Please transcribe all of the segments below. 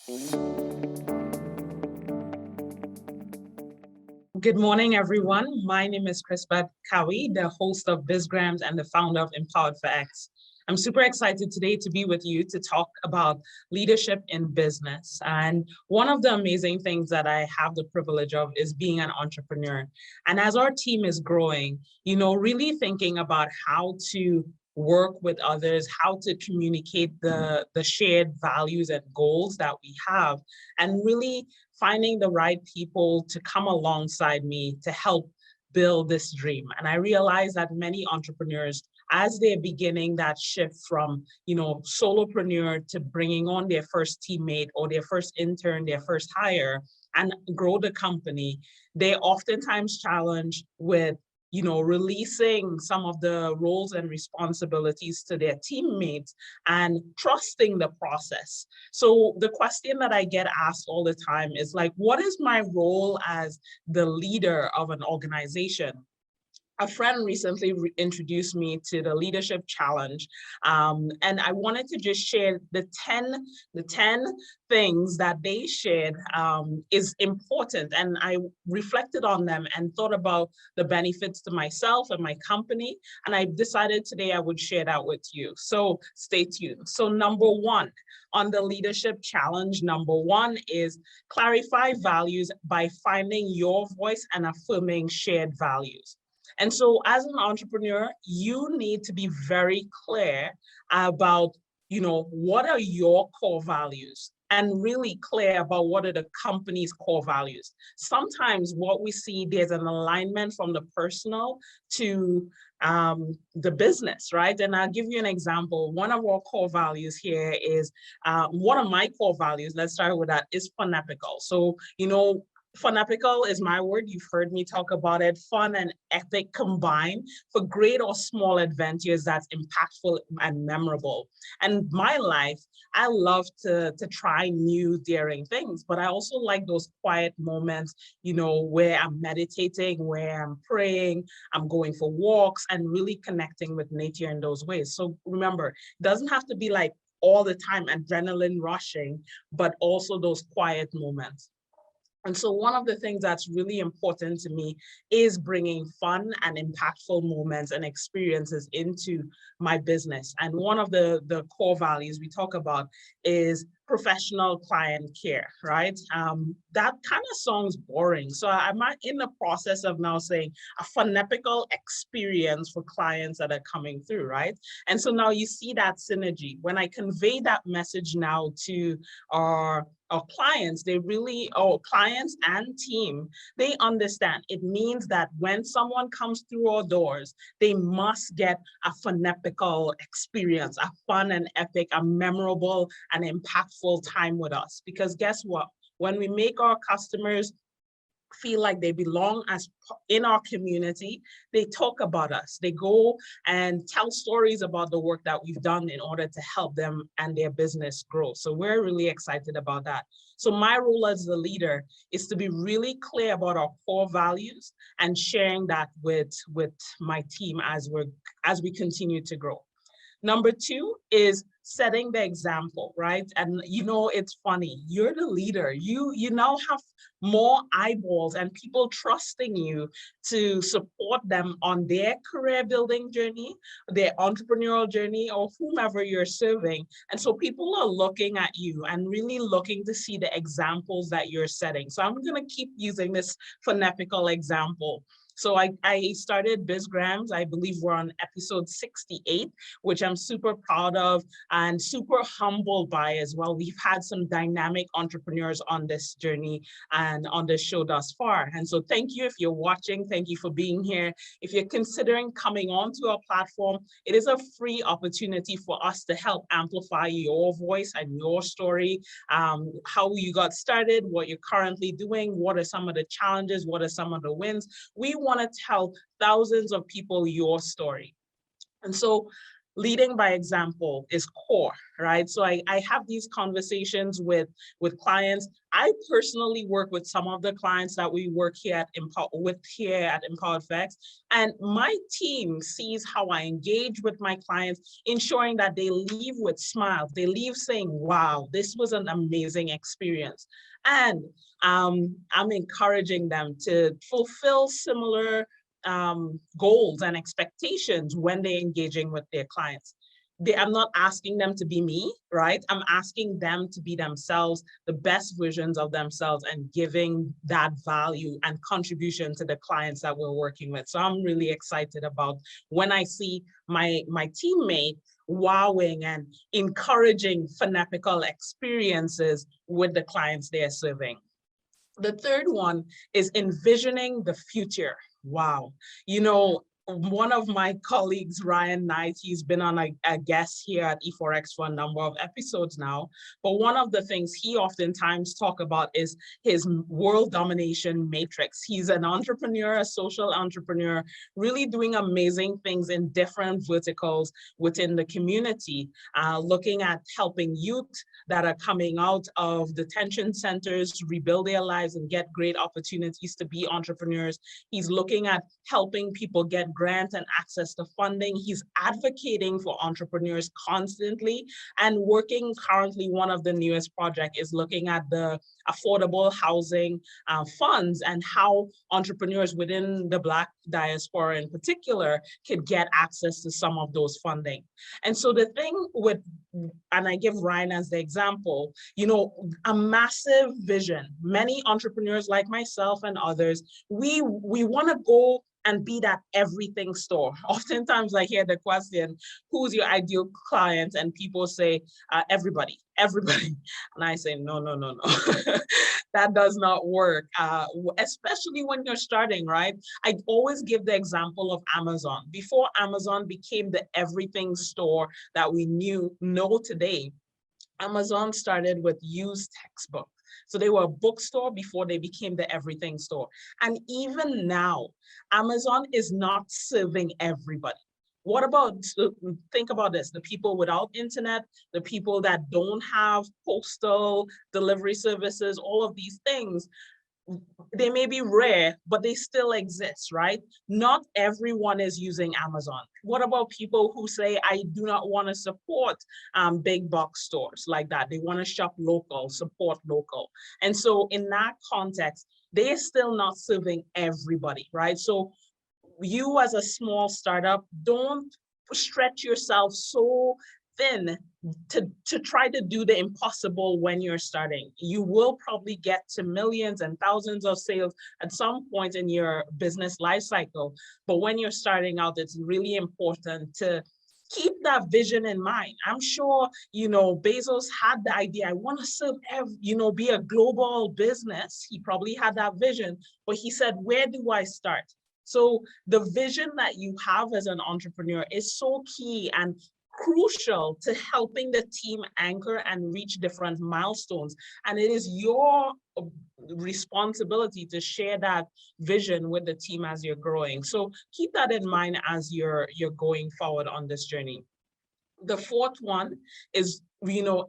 Good morning, everyone. My name is Chris-Beth, Cowie, the host of BizGrams and the founder of Empowered for X. I'm super excited today to be with you to talk about leadership in business. And one of the amazing things that I have the privilege of is being an entrepreneur. And as our team is growing, really thinking about how to work with others, how to communicate the shared values and goals that we have, and really finding the right people to come alongside me to help build this dream. And I realize that many entrepreneurs, as they're beginning that shift from, solopreneur to bringing on their first teammate or their first intern, their first hire, and grow the company, they're oftentimes challenged with releasing some of the roles and responsibilities to their teammates and trusting the process. So the question that I get asked all the time is like, what is my role as the leader of an organization? A friend recently introduced me to the leadership challenge. And I wanted to just share the 10 things that they shared is important. And I reflected on them and thought about the benefits to myself and my company. And I decided today I would share that with you. So stay tuned. So number one, on the leadership challenge, number one is clarify values by finding your voice and affirming shared values. And so as an entrepreneur, you need to be very clear about, what are your core values and really clear about what are the company's core values. Sometimes what we see, there's an alignment from the personal to the business, right? And I'll give you an example. One of our core values here is, one of my core values, let's start with that, is fun epical. So, fun epical is my word. You've heard me talk about it. Fun and epic combined for great or small adventures that's impactful and memorable. And my life, I love to try new daring things, but I also like those quiet moments, where I'm meditating, where I'm praying, I'm going for walks and really connecting with nature in those ways. So remember, it doesn't have to be like all the time adrenaline rushing, but also those quiet moments. And so one of the things that's really important to me is bringing fun and impactful moments and experiences into my business. And one of the core values we talk about is professional client care, right? That kind of sounds boring. So I'm in the process of now saying a phonetical experience for clients that are coming through, right? And so now you see that synergy. When I convey that message now to our clients, our clients and team, they understand it means that when someone comes through our doors, they must get a phonetical experience, a fun and epic, a memorable and impactful time with us. Because guess what? When we make our customers feel like they belong as in our community, they talk about us. They go and tell stories about the work that we've done in order to help them and their business grow. So we're really excited about that. So my role as the leader is to be really clear about our core values and sharing that with my team as we continue to grow. Number two is setting the example, right? And it's funny, you're the leader. You now have more eyeballs and people trusting you to support them on their career building journey, their entrepreneurial journey, or whomever you're serving. And so people are looking at you and really looking to see the examples that you're setting. So I'm gonna keep using this phonetical example. So I started BizGrams. I believe we're on episode 68, which I'm super proud of and super humbled by as well. We've had some dynamic entrepreneurs on this journey and on this show thus far. And so thank you if you're watching. Thank you for being here. If you're considering coming onto our platform, it is a free opportunity for us to help amplify your voice and your story, how you got started, what you're currently doing, what are some of the challenges, what are some of the wins. We want to tell thousands of people your story. And so leading by example is core, right? So I have these conversations with clients. I personally work with some of the clients that we work here at Empowered Facts, and my team sees how I engage with my clients, ensuring that they leave with smiles. They leave saying, wow, this was an amazing experience. And I'm encouraging them to fulfill similar goals and expectations when they're engaging with their clients. I'm not asking them to be me, right? I'm asking them to be themselves, the best versions of themselves, and giving that value and contribution to the clients that we're working with. So I'm really excited about when I see my teammate wowing and encouraging phonetical experiences with the clients they're serving. The third one is envisioning the future. Wow. You know, one of my colleagues, Ryan Knight, he's been on a guest here at E4X for a number of episodes now. But one of the things he oftentimes talk about is his world domination matrix. He's an entrepreneur, a social entrepreneur, really doing amazing things in different verticals within the community, looking at helping youth that are coming out of detention centers to rebuild their lives and get great opportunities to be entrepreneurs. He's looking at helping people get grants and access to funding. He's advocating for entrepreneurs constantly, and working currently, one of the newest projects is looking at the affordable housing funds and how entrepreneurs within the Black diaspora in particular could get access to some of those funding. And so the thing with, and I give Ryan as the example, you know, a massive vision. Many entrepreneurs like myself and others, we want to go and be that everything store. Oftentimes I hear the question, who's your ideal client? And people say, everybody. And I say, no. That does not work, especially when you're starting, right? I always give the example of Amazon. Before Amazon became the everything store that we know today, Amazon started with used textbooks. So they were a bookstore before they became the everything store. And even now, Amazon is not serving everybody. What about, think about this, the people without internet, the people that don't have postal delivery services, all of these things, they may be rare, but they still exist, right? Not everyone is using Amazon. What about people who say, I do not want to support big box stores like that? They want to shop local, support local. And so in that context, they're still not serving everybody, right? So you as a small startup, don't stretch yourself so thin to try to do the impossible when you're starting. You will probably get to millions and thousands of sales at some point in your business life cycle. But when you're starting out, it's really important to keep that vision in mind. I'm sure, you know, Bezos had the idea, I want to serve, be a global business. He probably had that vision, but he said, where do I start? So the vision that you have as an entrepreneur is so key and crucial to helping the team anchor and reach different milestones. And it is your responsibility to share that vision with the team as you're growing. So keep that in mind as you're going forward on this journey. The fourth one is,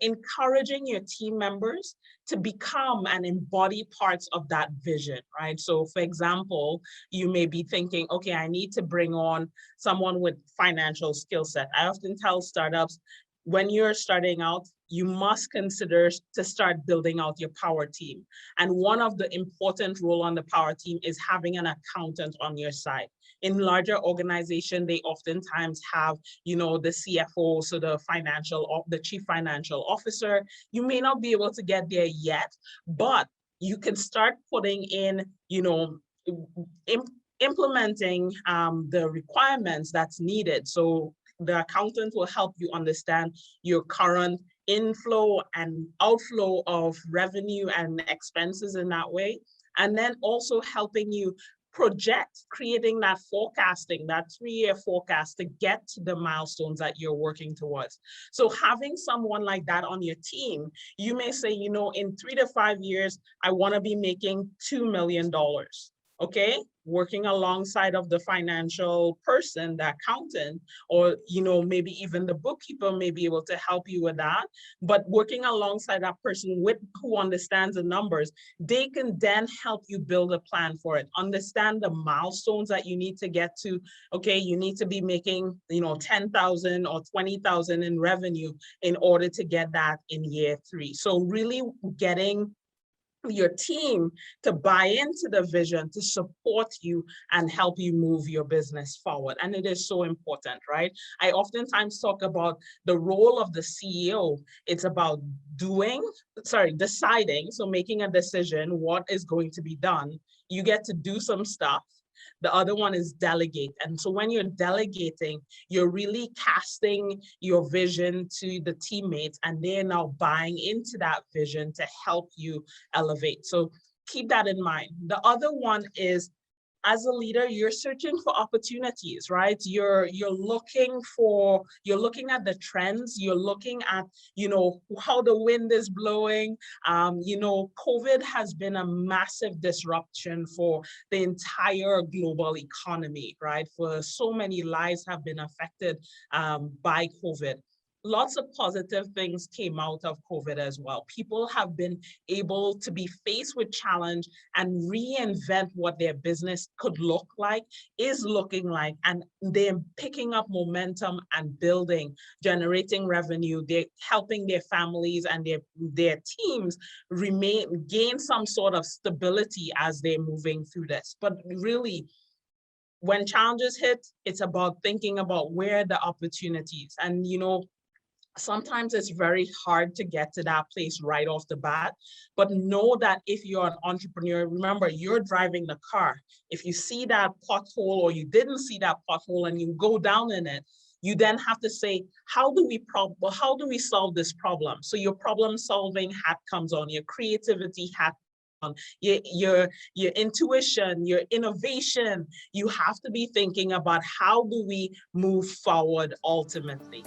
encouraging your team members to become and embody parts of that vision, right? So for example, you may be thinking, okay, I need to bring on someone with financial skill set. I often tell startups, when you're starting out, you must consider to start building out your power team. And one of the important role on the power team is having an accountant on your side. In larger organizations, they oftentimes have, the CFO, so the chief financial officer. You may not be able to get there yet, but you can start putting in, implementing the requirements that's needed. So the accountant will help you understand your current inflow and outflow of revenue and expenses in that way. And then also helping you project, creating that forecasting, that 3-year forecast to get to the milestones that you're working towards. So having someone like that on your team, you may say, in 3 to 5 years, I want to be making $2 million. Okay, working alongside of the financial person, the accountant, or, maybe even the bookkeeper may be able to help you with that. But working alongside that person who understands the numbers, they can then help you build a plan for it, understand the milestones that you need to get to. Okay, you need to be making, 10,000 or 20,000 in revenue in order to get that in year 3. So really getting your team to buy into the vision, to support you and help you move your business forward. And it is so important, right? I oftentimes talk about the role of the CEO. It's about deciding, so making a decision, what is going to be done. You get to do some stuff. The other one is delegate. And so when you're delegating, you're really casting your vision to the teammates, and they're now buying into that vision to help you elevate. So keep that in mind. The other one is, as a leader, you're searching for opportunities, right? You're looking at the trends. You're looking at, how the wind is blowing. COVID has been a massive disruption for the entire global economy, right? For so many lives have been affected by COVID. Lots of positive things came out of COVID as well. People have been able to be faced with challenge and reinvent what their business could look like, is looking like, and they're picking up momentum and building, generating revenue. They're helping their families and their teams gain some sort of stability as they're moving through this. But really, when challenges hit, it's about thinking about where are the opportunities. And, sometimes it's very hard to get to that place right off the bat, but know that if you're an entrepreneur, remember, you're driving the car. If you see that pothole or you didn't see that pothole and you go down in it, you then have to say, how do we solve this problem? So your problem solving hat comes on, your creativity hat on, your intuition, your innovation. You have to be thinking about, how do we move forward ultimately?